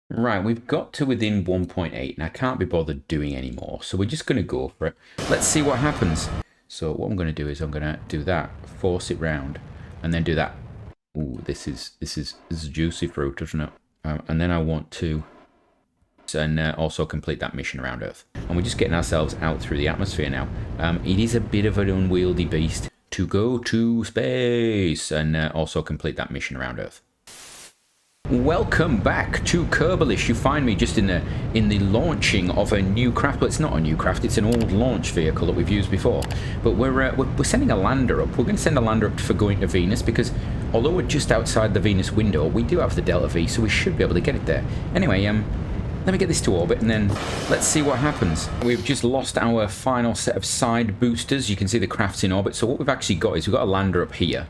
Right, we've got to within 1.8 and I can't be bothered doing any more. So we're just going to go for it. Let's see what happens. So what I'm going to do is I'm going to do that, force it round, and then do that. Ooh, this is juicy fruit, isn't it? And then I want to also complete that mission around Earth. And we're just getting ourselves out through the atmosphere now. It is a bit of an unwieldy beast to go to space and also complete that mission around Earth. Welcome back to Kerbalish. You find me just in the launching of a new craft. Well, it's not a new craft, it's an old launch vehicle that we've used before. But we're sending a lander up. We're going to send a lander up for going to Venus because although we're just outside the Venus window, we do have the Delta V, so we should be able to get it there. Anyway, let me get this to orbit and then let's see what happens. We've just lost our final set of side boosters. You can see the craft's in orbit. So what we've actually got is we've got a lander up here.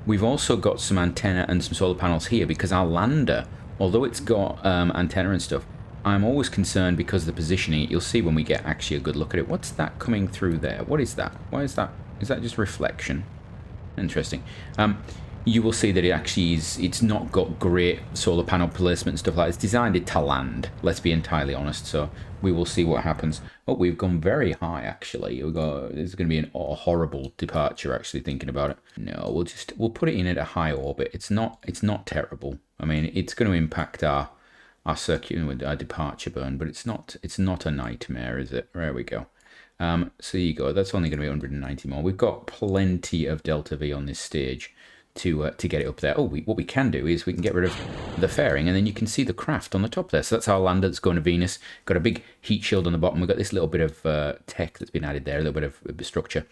We've also got some antenna and some solar panels here because our lander, although it's got antenna and stuff, I'm always concerned because of the positioning. You'll see when we get actually a good look at it. What's that coming through there? What is that? Why is that? Is that just reflection? Interesting. You will see that it actually is, it's not got great solar panel placement and stuff like that. It's designed it to land, let's be entirely honest. So we will see what happens. Oh, we've gone very high actually. There's going to be a horrible departure actually thinking about it. No, we'll put it in at a high orbit. It's not terrible. I mean, it's going to impact our our departure burn, but it's not a nightmare, is it? There we go. So there you go. That's only going to be 190 more. We've got plenty of Delta V on this stage to get it up there. Oh, what we can do is we can get rid of the fairing, and then you can see the craft on the top there. So that's our lander that's going to Venus. Got a big heat shield on the bottom. We've got this little bit of tech that's been added there, a little bit of structure.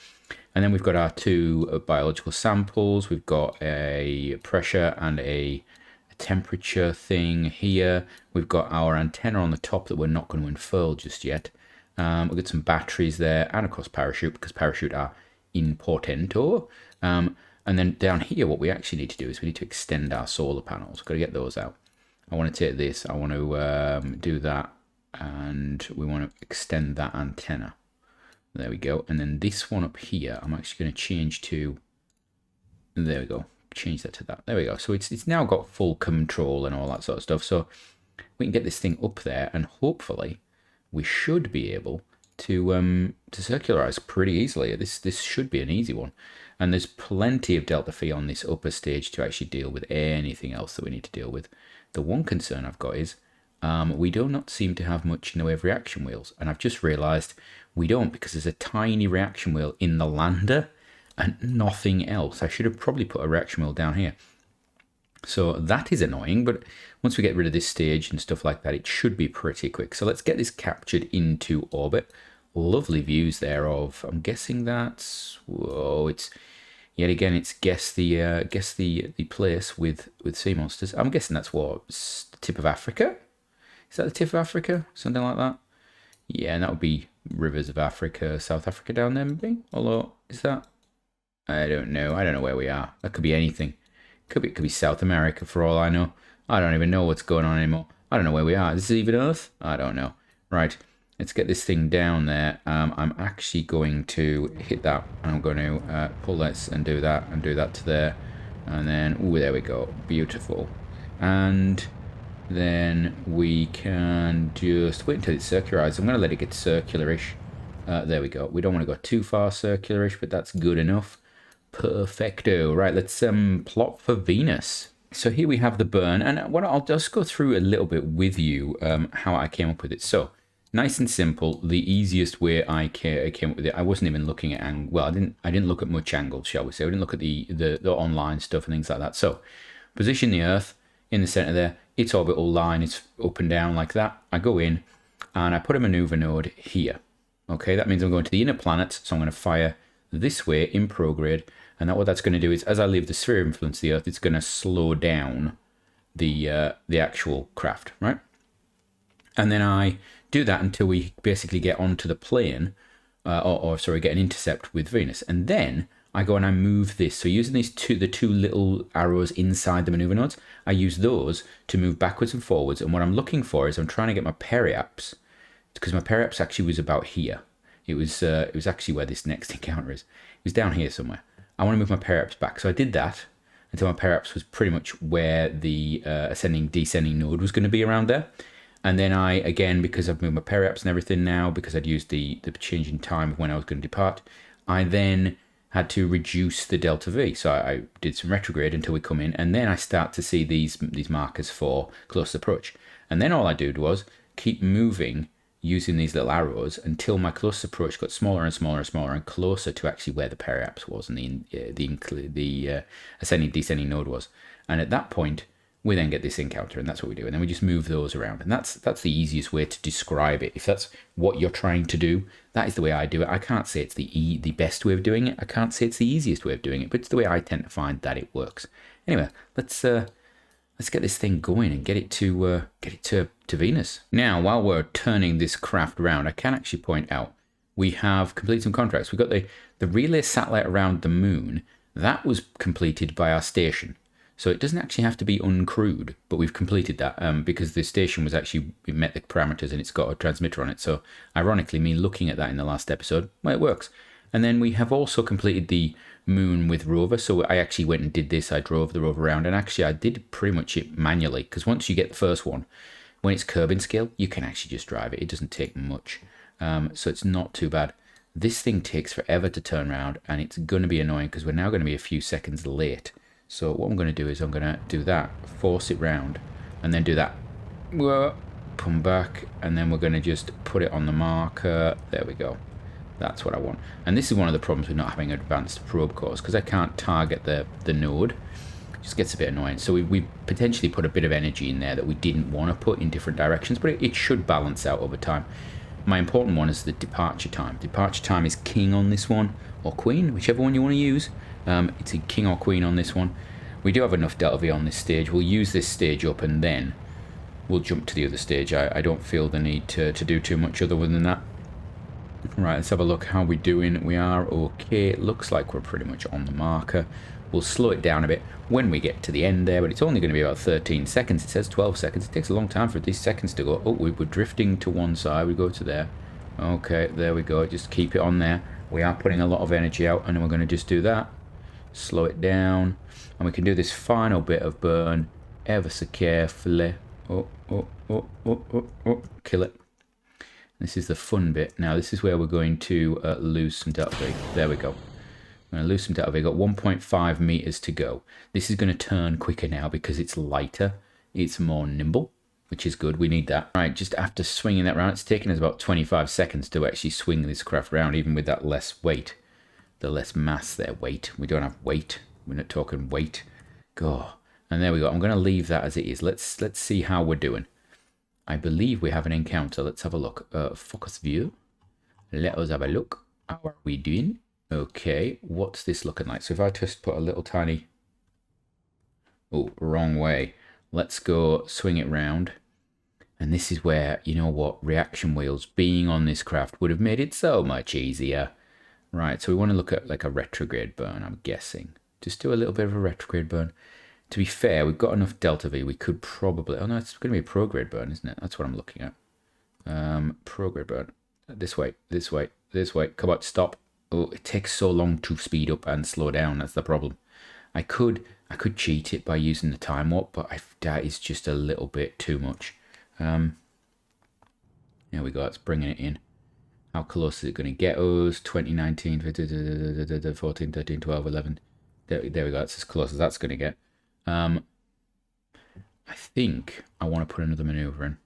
And then we've got our two biological samples. We've got a pressure and a temperature thing here. We've got our antenna on the top that we're not going to unfurl just yet. We've got some batteries there, and of course parachute, because parachute are importanto. And then down here, what we actually need to do is we need to extend our solar panels. Got to get those out. I want to take this, I want to do that, and we want to extend that antenna. There we go. And then this one up here, I'm actually going to change to, there we go, change that to that. There we go. So it's now got full control and all that sort of stuff. So we can get this thing up there, and hopefully we should be able to circularize pretty easily. This should be an easy one. And there's plenty of Delta V on this upper stage to actually deal with anything else that we need to deal with. The one concern I've got is we do not seem to have much in the way of reaction wheels. And I've just realized we don't, because there's a tiny reaction wheel in the lander and nothing else. I should have probably put a reaction wheel down here. So that is annoying, but once we get rid of this stage and stuff like that, it should be pretty quick. So let's get this captured into orbit. Lovely views there of, I'm guessing that's, whoa, it's, yet again, it's guess the place with sea monsters. I'm guessing that's what, the tip of Africa? Is that the tip of Africa? Something like that? Yeah, and that would be rivers of Africa, South Africa down there maybe? Although, is that, I don't know where we are. That could be anything. It could be South America for all I know. I don't even know what's going on anymore. I don't know where we are. Is this even Earth? I don't know. Right. Let's get this thing down there. I'm actually going to hit that, and I'm going to pull this and do that to there. And then, ooh, there we go. Beautiful. And then we can just wait until it's circularized. I'm going to let it get circularish. There we go. We don't want to go too far circularish, but that's good enough. Perfecto. Right, let's plot for Venus. So here we have the burn, and what I'll just go through a little bit with you how I came up with it. So nice and simple, the easiest way I came up with it. I wasn't even looking at angle. Well, I didn't look at much angle, shall we say. I didn't look at the online stuff and things like that. So position the Earth in the center there. Its orbital line is up and down like that. I go in and I put a maneuver node here. Okay, that means I'm going to the inner planets, so I'm going to fire this way in prograde. And what that's going to do is, as I leave the sphere of influence of the Earth, it's going to slow down the actual craft, right? And then I do that until we basically get onto the plane, sorry, get an intercept with Venus. And then I go and I move this. So using the two little arrows inside the maneuver nodes, I use those to move backwards and forwards. And what I'm looking for is I'm trying to get my periaps, because my periaps actually was about here. It was actually where this next encounter is. It was down here somewhere. I want to move my periaps back. So I did that. until my Parallax was pretty much where the ascending descending node was going to be, around there. And then I, again, because I've moved my Parallax and everything now, because I'd used the change in time of when I was going to depart, I then had to reduce the delta V. So I did some retrograde until we come in, and then I start to see these markers for close approach. And then all I did was keep moving using these little arrows until my close approach got smaller and smaller and smaller and closer to actually where the Parallax was and the ascending descending node was. And at that point, we then get this encounter, and that's what we do. And then we just move those around, and that's the easiest way to describe it. If that's what you're trying to do, that is the way I do it. I can't say it's the best way of doing it. I can't say it's the easiest way of doing it, but it's the way I tend to find that it works. Anyway, let's get this thing going and get it to Venus. Now, while we're turning this craft around, I can actually point out we have completed some contracts. We've got the relay satellite around the moon. That was completed by our station. So it doesn't actually have to be uncrewed, but we've completed that because the station was actually, we met the parameters and it's got a transmitter on it. So ironically, me looking at that in the last episode, well, it works. And then we have also completed the moon with rover. So I actually went and did this. I drove the rover around, and actually I did pretty much it manually, because once you get the first one, when it's Kerbin scale, you can actually just drive it. It doesn't take much. So it's not too bad. This thing takes forever to turn around, and it's going to be annoying because we're now going to be a few seconds late. So what I'm going to do is I'm going to do that, force it round, and then do that. Come back, and then we're going to just put it on the marker. There we go. That's what I want. And this is one of the problems with not having advanced probe cores, because I can't target the node. It just gets a bit annoying. So we potentially put a bit of energy in there that we didn't want to put in different directions, but it should balance out over time. My important one is the departure time. Departure time is king on this one, or queen, whichever one you want to use. It's a king or queen on this one. We do have enough delta V on this stage. We'll use this stage up, and then we'll jump to the other stage. I don't feel the need to do too much other than that. Right, let's have a look how we're doing. We are okay. It looks like we're pretty much on the marker. We'll slow it down a bit when we get to the end there, but it's only going to be about 13 seconds. It says 12 seconds. It takes a long time for these seconds to go. Oh, we were drifting to one side. We go to there. Okay, there we go. Just keep it on there. We are putting a lot of energy out, and then we're going to just do that. Slow it down, and we can do this final bit of burn ever so carefully. Kill it. This is the fun bit. Now this is where we're going to lose some delta V. There we go. I'm going to lose some delta V. Got 1.5 meters to go. This is going to turn quicker now because it's lighter. It's more nimble, which is good. We need that. All right, just after swinging that round, it's taken us about 25 seconds to actually swing this craft around, even with that less weight. The less mass there, weight. We don't have weight. We're not talking weight. Go. And there we go. I'm going to leave that as it is. Let's see how we're doing. I believe we have an encounter. Let's have a look. Focus view. Let us have a look. How are we doing? Okay. What's this looking like? So if I just put a little tiny... Oh, wrong way. Let's go swing it round. And this is where, you know what, reaction wheels being on this craft would have made it so much easier. Right, so we want to look at like a retrograde burn, I'm guessing. Just do a little bit of a retrograde burn. To be fair, we've got enough delta V. We could probably... Oh no, it's going to be a prograde burn, isn't it? That's what I'm looking at. Prograde burn. This way, this way, this way. Come on, stop. Oh, it takes so long to speed up and slow down. That's the problem. I could cheat it by using the time warp, but that is just a little bit too much. There we go. That's bringing it in. How close is it going to get us? 2019, 14, 13, 12, 11. There we go. That's as close as that's going to get. I think I want to put another maneuver in.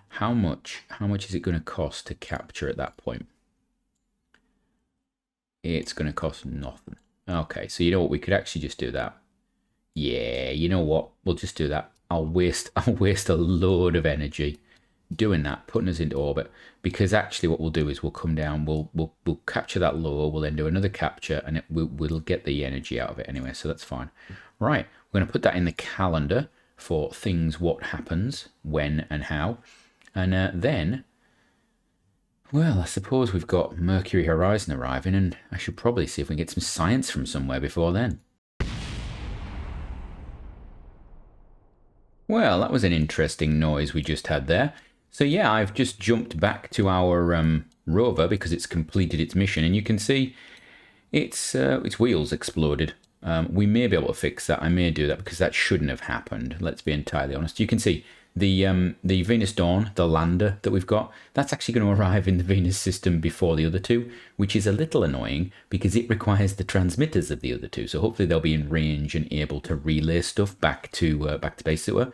How much is it going to cost to capture at that point? It's going to cost nothing. Okay, so you know what? We could actually just do that. Yeah, you know what? We'll just do that. I'll waste a load of energy doing that, putting us into orbit, because actually what we'll do is we'll come down, we'll capture that lower, we'll then do another capture, and we'll get the energy out of it anyway, so that's fine. Right, we're going to put that in the calendar for things, what happens, when and how, and then, well, I suppose we've got Mercury Horizon arriving, and I should probably see if we can get some science from somewhere before then. Well, that was an interesting noise we just had there. So yeah, I've just jumped back to our rover because it's completed its mission, and you can see its wheels exploded. We may be able to fix that. I may do that because that shouldn't have happened. Let's be entirely honest. You can see the Venus Dawn, the lander that we've got, that's actually going to arrive in the Venus system before the other two, which is a little annoying because it requires the transmitters of the other two. So hopefully they'll be in range and able to relay stuff back to base, as it were.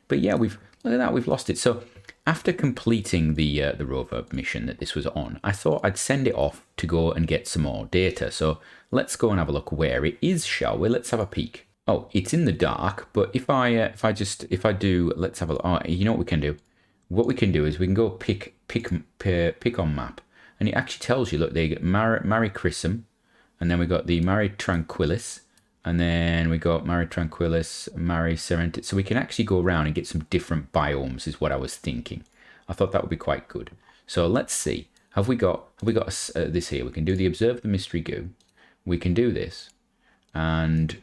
But yeah, look at that, we've lost it. So after completing the rover mission that this was on, I thought I'd send it off to go and get some more data. So let's go and have a look where it is, shall we? Let's have a peek. Oh, it's in the dark, but if I do, let's have a look. Oh, you know what we can do? What we can do is we can go pick on map, and it actually tells you, look, they get Mare Crisium, and then we got the Mare Tranquillis, and then we got Mare Tranquillis, Mare Serenity. So we can actually go around and get some different biomes, is what I was thinking. I thought that would be quite good. So let's see. Have we got this here? We can do the Observe the Mystery Goo. We can do this, and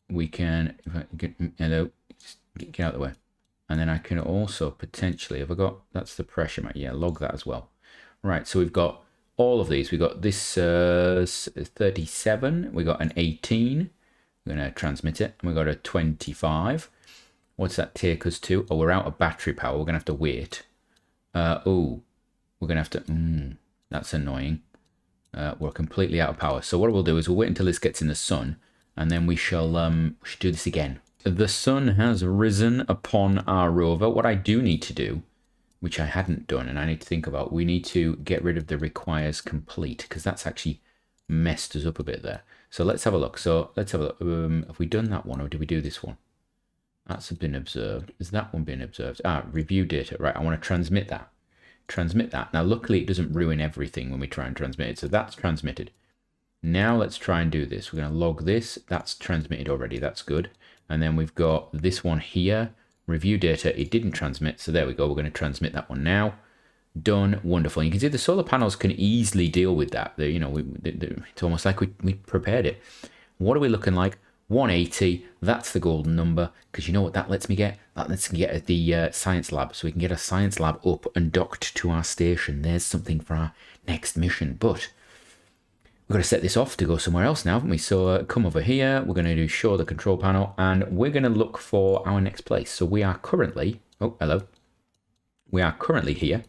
we can, if I get, hello, get out of the way. And then I can also potentially, have I got, that's the pressure map. Yeah, log that as well. Right, so we've got all of these. We've got this 37. We got an 18. We're going to transmit it. And we got a 25. What's that take us to? Oh, we're out of battery power. We're going to have to wait. Oh, we're going to have to, that's annoying. We're completely out of power. So what we'll do is we'll wait until this gets in the sun, and then we shall should do this again. The sun has risen upon our rover. What I do need to do, which I hadn't done and I need to think about, we need to get rid of the requires complete, because that's actually messed us up a bit there. So let's have a look. So let's have a look. Have we done that one, or did we do this one? That's been observed. Is that one being observed? Review data. Right, I want to transmit that. Transmit that. Now, luckily, it doesn't ruin everything when we try and transmit it. So that's transmitted. Now let's try and do this. We're going to log this. That's transmitted already. That's good. And then we've got this one here. Review data. It didn't transmit. So there we go. We're going to transmit that one now. Done. Wonderful. And you can see the solar panels can easily deal with that. It's almost like we prepared it. What are we looking like? 180. That's the golden number, because you know what that lets me get? That lets me get at the science lab. So we can get a science lab up and docked to our station. There's something for our next mission. But we've got to set this off to go somewhere else now, haven't we? So come over here. We're going to do show the control panel, and we're going to look for our next place. So we are currently, oh, hello. We are currently here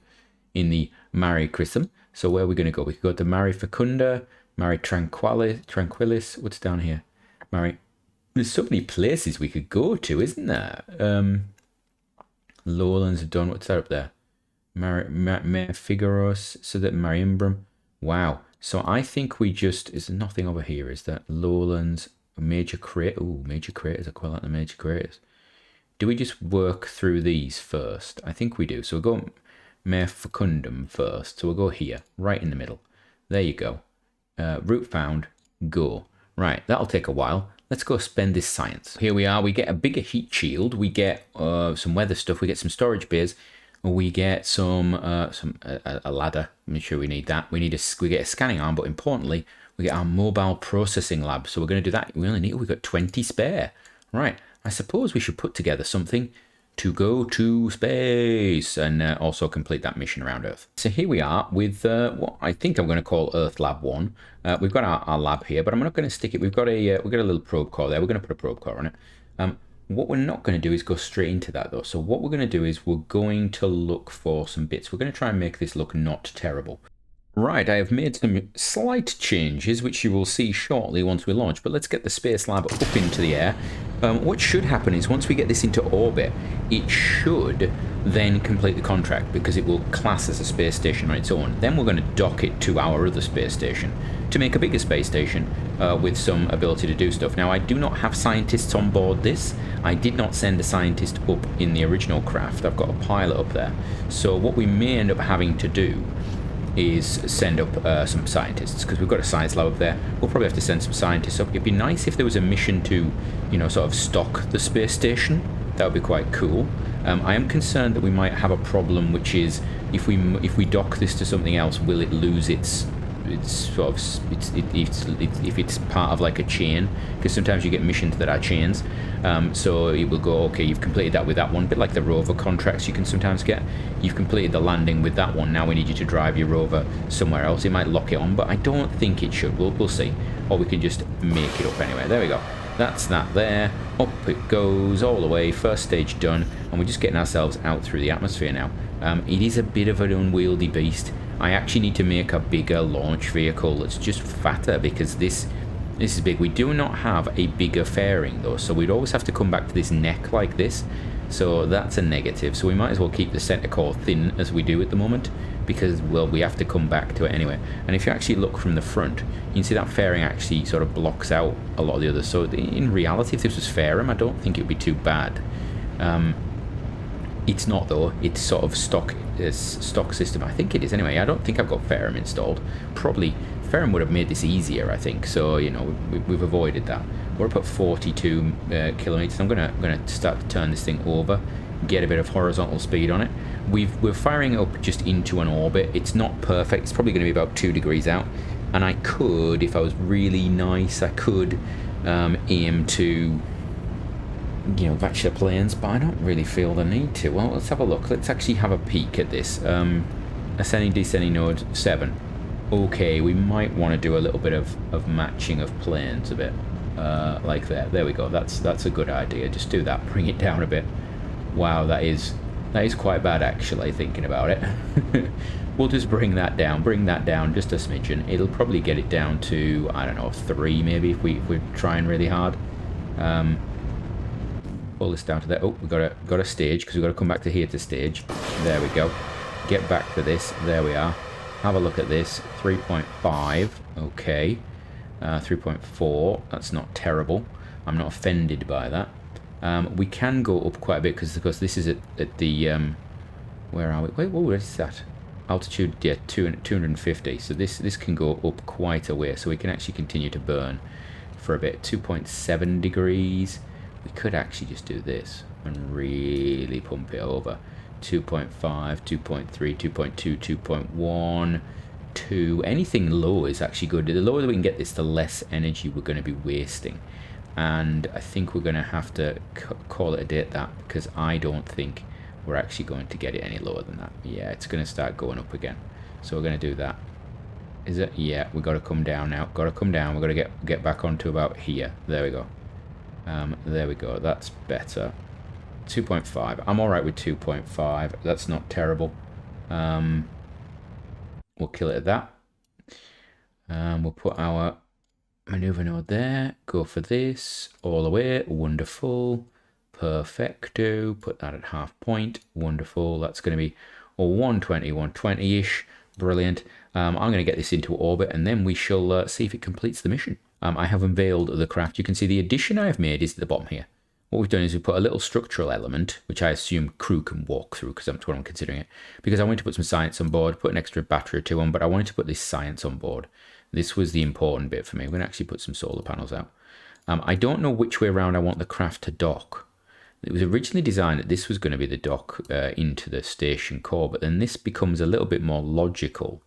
in the Mare Crisium. So where are we going to go? We could go to Mare Fecunda, Mare Tranquillis. What's down here? Mare. There's so many places we could go to, isn't there? Lowlands have done. What's that up there? Mare Figueros. So that Marimbrum. Wow. So I think we just, is there nothing over here? Is that Lowlands, major crater? Ooh, major craters. I quite like the major craters. Do we just work through these first? I think we do. So we'll go Mare Fecundum first. So we'll go here, right in the middle. There you go. Route found. Go. Right, that'll take a while. Let's go spend this science. Here we are. We get a bigger heat shield. We get some weather stuff. We get some storage bays. We get a ladder. I'm sure we need that. We get a scanning arm, but importantly, we get our mobile processing lab. So we're going to do that. We've got 20 spare. Right. I suppose we should put together something to go to space and also complete that mission around Earth. So here we are with what I think I'm going to call Earth Lab 1. We've got our lab here, but I'm not going to stick it. We've got a little probe core there. We're going to put a probe core on it. What we're not going to do is go straight into that though. So what we're going to do is we're going to look for some bits. We're going to try and make this look not terrible. Right, I have made some slight changes, which you will see shortly once we launch, but let's get the space lab up into the air. What should happen is once we get this into orbit, it should then complete the contract, because it will class as a space station on its own. Then we're going to dock it to our other space station to make a bigger space station with some ability to do stuff. Now, I do not have scientists on board this. I did not send a scientist up in the original craft. I've got a pilot up there. So what we may end up having to do is send up some scientists, because we've got a science lab up there. We'll probably have to send some scientists up. It'd be nice if there was a mission to, sort of stock the space station. That would be quite cool. I am concerned that we might have a problem, which is if we dock this to something else, will it lose its sort of if it's part of like a chain, because sometimes you get missions that are chains. So it will go, okay, you've completed that with that one, a bit like the rover contracts you can sometimes get. You've completed the landing with that one, now we need you to drive your rover somewhere else. It might lock it on, but I don't think it should. We'll see. Or we can just make it up anyway. There we go. That's that there. Up it goes all the way. First stage done, and we're just getting ourselves out through the atmosphere now. It is a bit of an unwieldy beast. I actually need to make a bigger launch vehicle that's just fatter, because this is big. We do not have a bigger fairing though, so we'd always have to come back to this neck like this. So that's a negative. So we might as well keep the center core thin as we do at the moment, because, well, we have to come back to it anyway. And if you actually look from the front, you can see that fairing actually sort of blocks out a lot of the others. So in reality, if this was fairing, I don't think it would be too bad. It's not though. It's sort of stock system. I think it is anyway. I don't think I've got Ferrum installed. Probably Ferrum would have made this easier, I think. So, you know, we've avoided that. We're up at 42 kilometers. I'm gonna start to turn this thing over, get a bit of horizontal speed on it. We're firing up just into an orbit. It's not perfect. It's probably going to be about 2 degrees out. And I could, if I was really nice, I could aim to, you know, match the planes, but I don't really feel the need to. Well, let's have a look. Let's actually have a peek at this. Ascending, descending node 7. Okay, we might want to do a little bit of matching of planes a bit, like that. There we go. That's a good idea. Just do that. Bring it down a bit. Wow, that is quite bad actually, thinking about it. We'll just bring that down just a smidgen. It'll probably get it down to, I don't know, 3 maybe if we're trying really hard. Pull this down to there. Oh, we've got a stage, because we've got to come back to here to stage. There we go. Get back to this. There we are. Have a look at this. 3.5. Okay. 3.4. That's not terrible. I'm not offended by that. We can go up quite a bit, because this is at the where are we? Wait, what is that? Altitude, yeah, 250. So this can go up quite a way. So we can actually continue to burn for a bit. 2.7 degrees. We could actually just do this and really pump it over. 2.5, 2.3, 2.2, 2.1, 2. Anything low is actually good. The lower that we can get this, the less energy we're going to be wasting. And I think we're going to have to call it a day at that, because I don't think we're actually going to get it any lower than that. Yeah, it's going to start going up again. So we're going to do that. Is it? Yeah, we've got to come down now. Got to come down. We've got to get back onto about here. There we go. There we go. That's better. 2.5. I'm alright with 2.5. That's not terrible. We'll kill it at that. We'll put our maneuver node there. Go for this. All the way. Wonderful. Perfecto. Put that at half point. Wonderful. That's going to be 120, 120-ish. Brilliant. I'm going to get this into orbit, and then we shall see if it completes the mission. I have unveiled the craft. You can see the addition I've made is at the bottom here. What we've done is we've put a little structural element, which I assume crew can walk through, because that's what I'm considering it. Because I wanted to put some science on board, put an extra battery or 2 on, but I wanted to put this science on board. This was the important bit for me. We're going to actually put some solar panels out. I don't know which way around I want the craft to dock. It was originally designed that this was going to be the dock into the station core, but then this becomes a little bit more logical,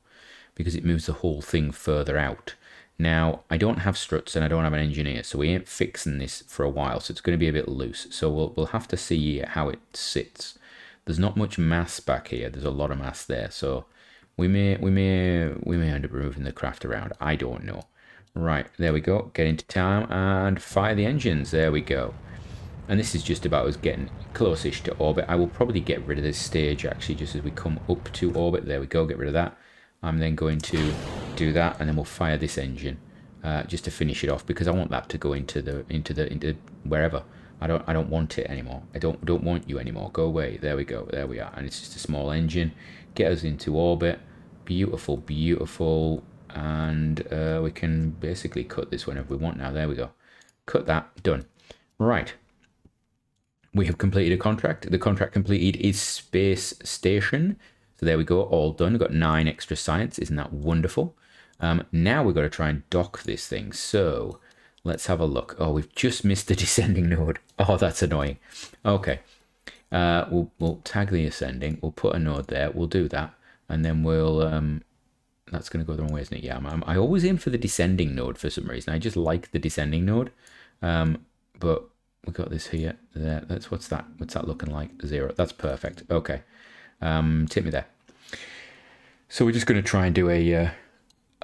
because it moves the whole thing further out. Now, I don't have struts and I don't have an engineer, so we ain't fixing this for a while, so it's going to be a bit loose. So we'll have to see how it sits. There's not much mass back here. There's a lot of mass there, so we may end up moving the craft around. I don't know. Right, there we go. Get into time and fire the engines. There we go. And this is just about us getting close-ish to orbit. I will probably get rid of this stage actually just as we come up to orbit. There we go. Get rid of that. I'm then going to do that, and then we'll fire this engine just to finish it off, because I want that to go into wherever. I don't want it anymore. I don't want you anymore. Go away. There we go. There we are. And it's just a small engine. Get us into orbit. Beautiful, beautiful. And we can basically cut this whenever we want now. There we go. Cut that. Done. Right. We have completed a contract. The contract completed is Space Station. So there we go, all done. We've got 9 extra science. Isn't that wonderful? Now we've got to try and dock this thing. So let's have a look. Oh, we've just missed the descending node. Oh, that's annoying. Okay. We'll tag the ascending. We'll put a node there. We'll do that. And then we'll That's going to go the wrong way, isn't it? Yeah, I always aim for the descending node for some reason. I just like the descending node. But we got this here. There. That's what's that looking like? 0. That's perfect. Okay. Tip me there. So we're just going to try and do a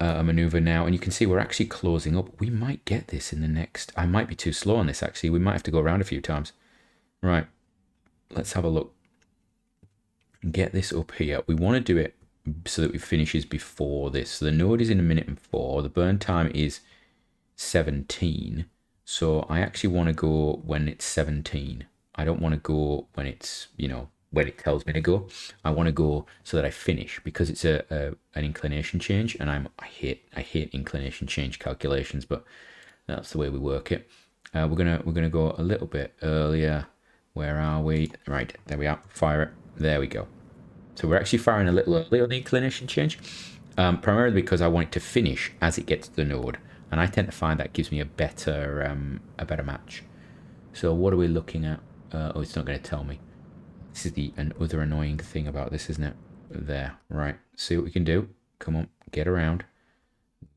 maneuver now, and you can see we're actually closing up. We might get this in the next. I might be too slow on this actually. We might have to go around a few times. Right. Let's have a look. Get this up here. We want to do it so that it finishes before this. So the node is in 1 minute and 4. The burn time is 17. So I actually want to go when it's 17. I don't want to go when it's, you know, when it tells me to go. I want to go so that I finish, because it's an inclination change, and I hate inclination change calculations, but that's the way we work it. We're gonna go a little bit earlier. Where are we? Right, there we are. Fire it. There we go. So we're actually firing a little early on the inclination change, primarily because I want it to finish as it gets to the node, and I tend to find that gives me a better match. So what are we looking at? Oh, it's not going to tell me. This is the other annoying thing about this, isn't it? There, right. See what we can do. Come on, get around.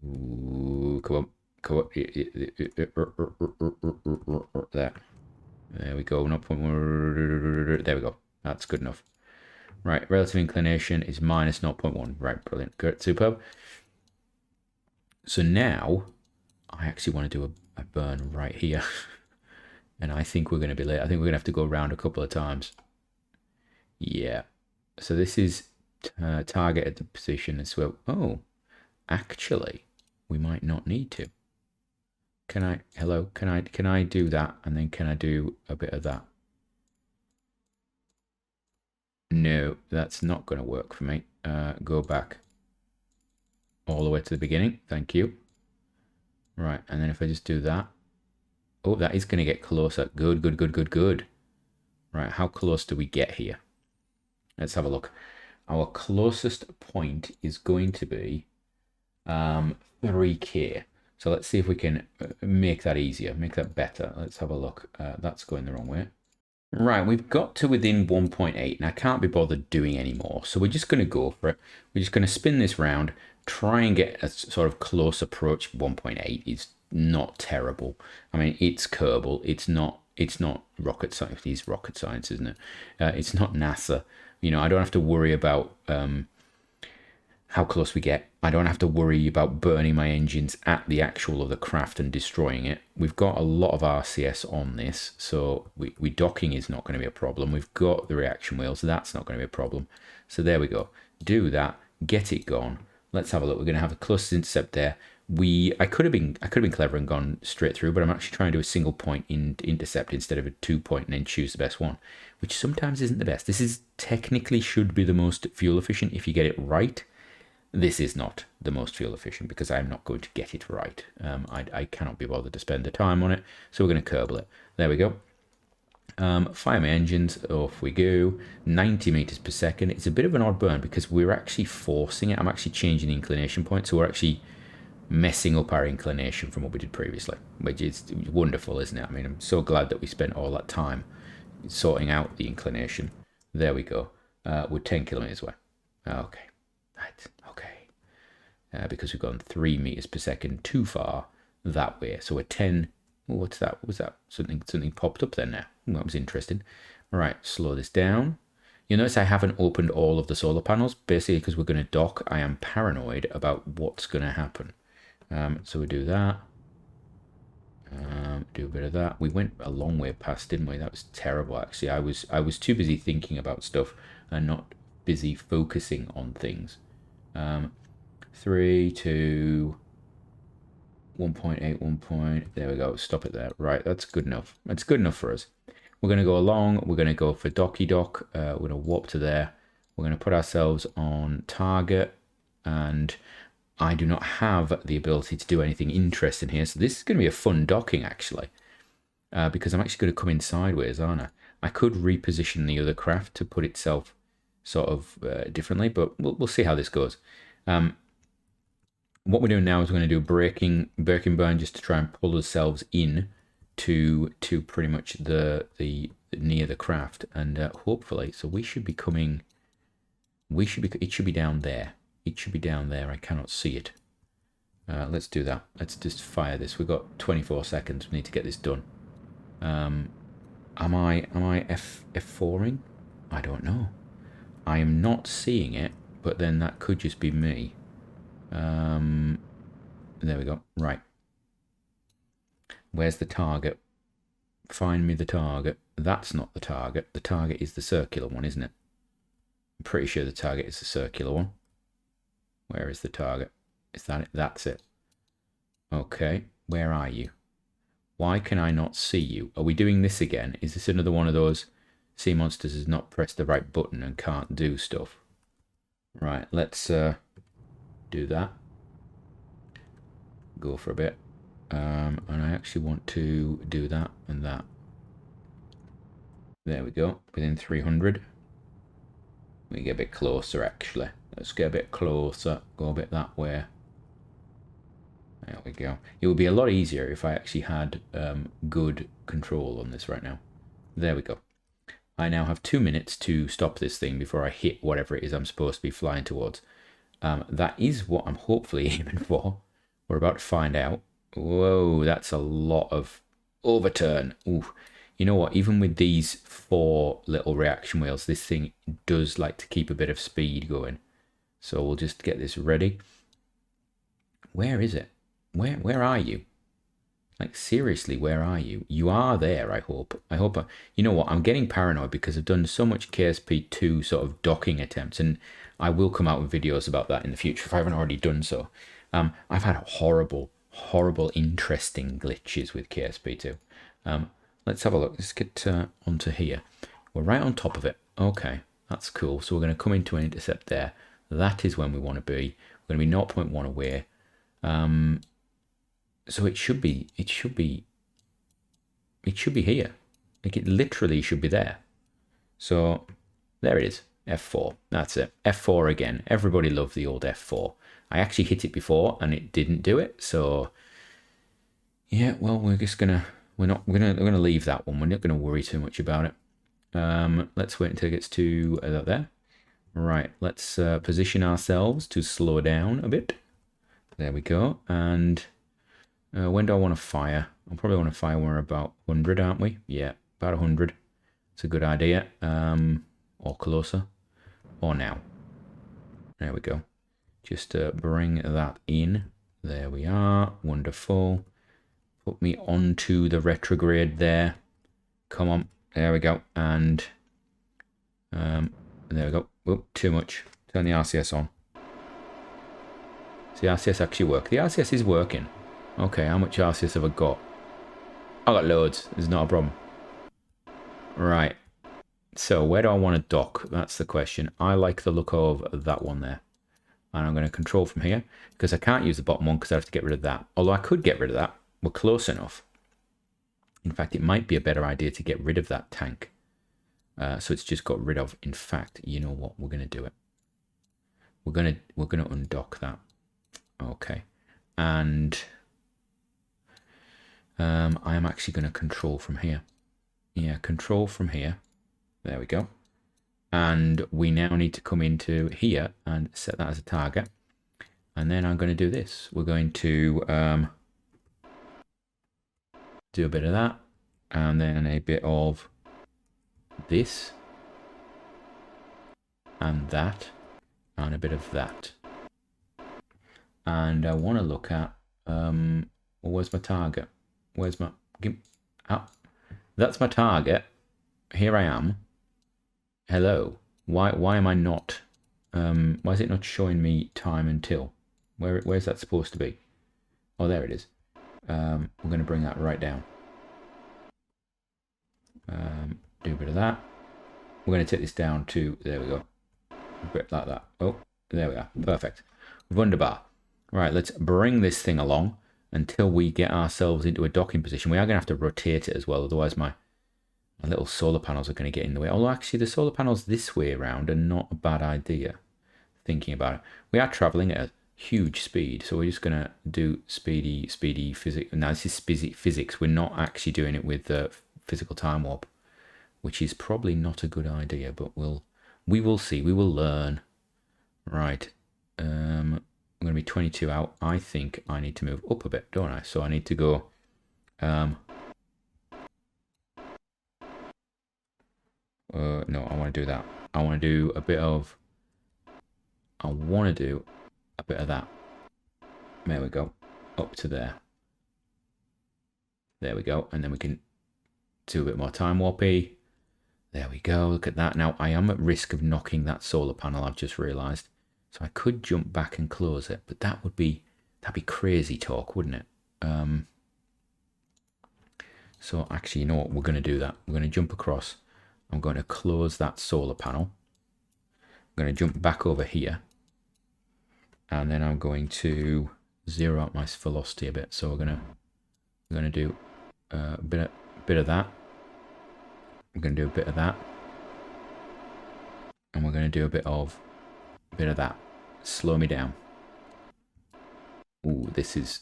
Ooh, come on, come on. There. There we go. 0.1. There we go. That's good enough. Right, relative inclination is minus 0.1. Right, brilliant. Good, superb. So now I actually want to do a burn right here. And I think we're going to be late. I think we're going to have to go around a couple of times. Yeah. So this is target at the position as well. Oh, actually, we might not need to. Can I do that? And then can I do a bit of that? No, that's not going to work for me. Go back all the way to the beginning. Thank you. Right, and then if I just do that. Oh, that is going to get closer. Good, good, good, good, good. Right, how close do we get here? Let's have a look. Our closest point is going to be 3K. So let's see if we can make that easier, make that better. Let's have a look. That's going the wrong way. Right, we've got to within 1.8, and I can't be bothered doing any more. So we're just going to go for it. We're just going to spin this round, try and get a sort of close approach. 1.8 is not terrible. I mean, it's Kerbal. It's not rocket science. It is rocket science, isn't it? It's not NASA. You know, I don't have to worry about how close we get. I don't have to worry about burning my engines at the actual of the craft and destroying it. We've got a lot of RCS on this, so we docking is not going to be a problem. We've got the reaction wheels, that's not going to be a problem. So there we go. Do that, get it gone. Let's have a look. We're going to have a closest intercept there. I could have been clever and gone straight through, but I'm actually trying to do a single point intercept instead of a 2-point and then choose the best one, which sometimes isn't the best. This is technically should be the most fuel efficient if you get it right. This is not the most fuel efficient because I'm not going to get it right. I cannot be bothered to spend the time on it, so we're going to Kerbal it. There we go. Fire my engines, off we go. 90 meters per second. It's a bit of an odd burn because we're actually forcing it. I'm actually changing the inclination point, so we're actually messing up our inclination from what we did previously, which is wonderful, isn't it? I mean, I'm so glad that we spent all that time sorting out the inclination. There we go. We're 10 kilometers away. Okay. Right. Okay. Because we've gone 3 meters per second too far that way. So we're 10. Oh, what's that? What was that? Something popped up there now. That was interesting. All right, slow this down. You'll notice I haven't opened all of the solar panels, basically because we're going to dock. I am paranoid about what's going to happen. So we do that. Do a bit of that. We went a long way past, didn't we? That was terrible, actually. I was too busy thinking about stuff and not busy focusing on things. 3, 2, 1.8, 1 point. There we go. Stop it there. Right, that's good enough. That's good enough for us. We're going to go along. We're going to go for docky dock. We're going to warp to there. We're going to put ourselves on target, and I do not have the ability to do anything interesting here. So this is going to be a fun docking, actually, because I'm actually going to come in sideways, aren't I? I could reposition the other craft to put itself sort of differently, but we'll see how this goes. What we're doing now is we're going to do a braking burn just to try and pull ourselves in to pretty much the near the craft, and hopefully, so we should be coming. It should be down there. It should be down there. I cannot see it. Let's do that. Let's just fire this. We've got 24 seconds. We need to get this done. Am I F4ing? I don't know. I am not seeing it, but then that could just be me. There we go. Right. Where's the target? Find me the target. That's not the target. The target is the circular one, isn't it? I'm pretty sure the target is the circular one. Where is the target? Is that it? That's it. Okay. Where are you? Why can I not see you? Are we doing this again? Is this another one of those sea monsters has not pressed the right button and can't do stuff? Right. Let's do that. Go for a bit. And I actually want to do that and that. There we go. Within 300. We get a bit closer, actually. Let's get a bit closer. Go a bit that way. There we go. It would be a lot easier if I actually had good control on this right now. There we go. I now have 2 minutes to stop this thing before I hit whatever it is I'm supposed to be flying towards. That is what I'm hopefully aiming for. We're about to find out. Whoa, that's a lot of overturn. Ooh. You know what? Even with these 4 little reaction wheels, this thing does like to keep a bit of speed going. So we'll just get this ready. Where is it? Where are you? Like, seriously, where are you? You are there, I hope. You know what? I'm getting paranoid because I've done so much KSP2 sort of docking attempts, and I will come out with videos about that in the future if I haven't already done so. I've had horrible, interesting glitches with KSP2. Let's have a look. Let's get onto here. We're right on top of it. Okay, that's cool. So we're going to come into an intercept there. That is when we want to be. We're going to be 0.1 away. So it should be here. Like, it literally should be there. So there it is. F4. That's it. F4 again. Everybody loved the old F4. I actually hit it before and it didn't do it. So yeah, well, we're gonna leave that one. We're not gonna worry too much about it. Let's wait until it gets to there. Right. Let's position ourselves to slow down a bit. There we go. And when do I want to fire? I'll probably want to fire when we're about 100, aren't we? Yeah, about 100. It's a good idea. Or closer. Or now. There we go. Just bring that in. There we are. Wonderful. Put me onto the retrograde there. Come on. There we go. And there we go. Whoop, too much. Turn the RCS on. Does the RCS actually work? The RCS is working. Okay, how much RCS have I got? I got loads. It's not a problem. Right. So where do I want to dock? That's the question. I like the look of that one there. And I'm going to control from here because I can't use the bottom one because I have to get rid of that. Although I could get rid of that. We're close enough. In fact, it might be a better idea to get rid of that tank. So it's just got rid of. In fact, you know what? We're going to do it. We're going to undock that. Okay. And I am actually going to control from here. Yeah, control from here. There we go. And we now need to come into here and set that as a target. And then I'm going to do this. We're going to do a bit of that. And then a bit of this. And that. And a bit of that. And I want to look at, well, where's my target? Where's my, that's my target. Here I am. Hello. Why am I not, why is it not showing me time until? Where's that supposed to be? Oh, there it is. We're going to bring that right down. Do a bit of that. We're going to take this down to, there we go. A bit like that. Oh, there we are. Perfect. Wunderbar. Right, let's bring this thing along until we get ourselves into a docking position. We are going to have to rotate it as well, otherwise my little solar panels are going to get in the way. Although actually the solar panels this way around are not a bad idea, thinking about it. We are traveling at a huge speed, so we're just going to do speedy physics. Now this is physics. We're not actually doing it with the physical time warp, which is probably not a good idea, but we will see. We will learn. Right. I'm going to be 22 out. I think I need to move up a bit, don't I? So I need to go... no, I want to do that. I want to do a bit of... I want to do a bit of that. There we go. Up to there. There we go. And then we can do a bit more time warpy. There we go. Look at that. Now, I am at risk of knocking that solar panel, I've just realised. So I could jump back and close it, but that'd be crazy talk, wouldn't it? So actually, you know what? We're going to do that. We're going to jump across. I'm going to close that solar panel. I'm going to jump back over here. And then I'm going to zero out my velocity a bit. So we're going to do a bit of that. We're going to do a bit of that. And we're going to do a bit of that. Slow me down. Ooh, this is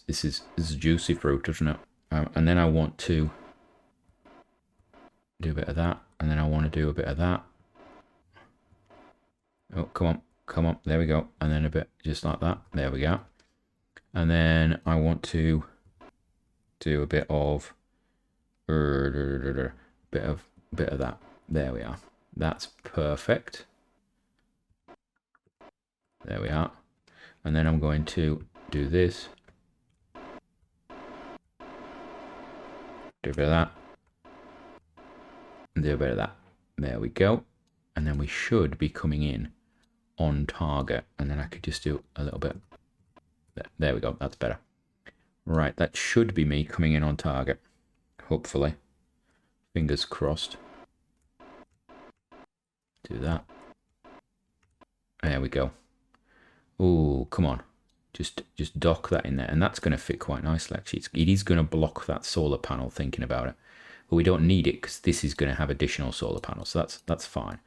juicy fruit, isn't it? And then I want to do a bit of that, and then I want to do a bit of that. Oh, come on, there we go. And then a bit just like that. There we go. And then I want to do a bit of bit of that. There we are. That's perfect. There we are. And then I'm going to do this. Do a bit of that. And do a bit of that. There we go. And then we should be coming in on target. And then I could just do a little bit. There we go. That's better. Right. That should be me coming in on target. Hopefully. Fingers crossed. Do that. There we go. Oh, come on. Just dock that in there. And that's going to fit quite nicely, actually. It is going to block that solar panel, thinking about it. But we don't need it because this is going to have additional solar panels. So that's fine.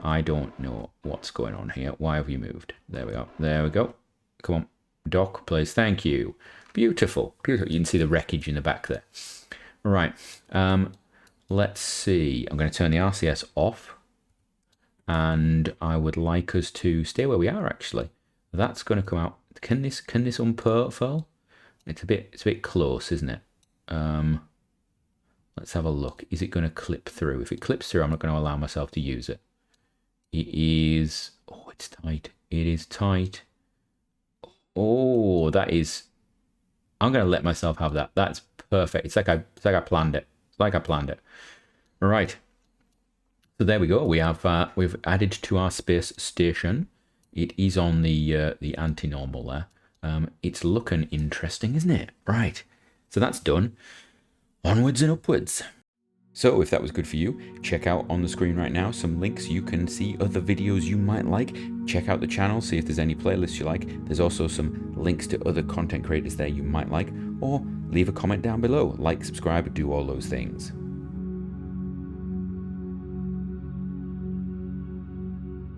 I don't know what's going on here. Why have you moved? There we go. There we go. Come on. Dock, please. Thank you. Beautiful. Beautiful. You can see the wreckage in the back there. Right. Let's see. I'm going to turn the RCS off. And I would like us to stay where we are, actually. That's going to come out. Can this unprofile? It's a bit close, isn't it? Let's have a look. Is it going to clip through? If it clips through, I'm not going to allow myself to use it. It is... Oh, it's tight. It is tight. Oh, that is... I'm going to let myself have that. That's perfect. It's like I planned it. It's like I planned it. All right. So there we go. We have we've added to our space station. It is on the anti-normal there. It's looking interesting, isn't it? Right. So that's done. Onwards and upwards. So if that was good for you, check out on the screen right now some links. You can see other videos you might like. Check out the channel, see if there's any playlists you like. There's also some links to other content creators there you might like. Or leave a comment down below. Like, subscribe, do all those things.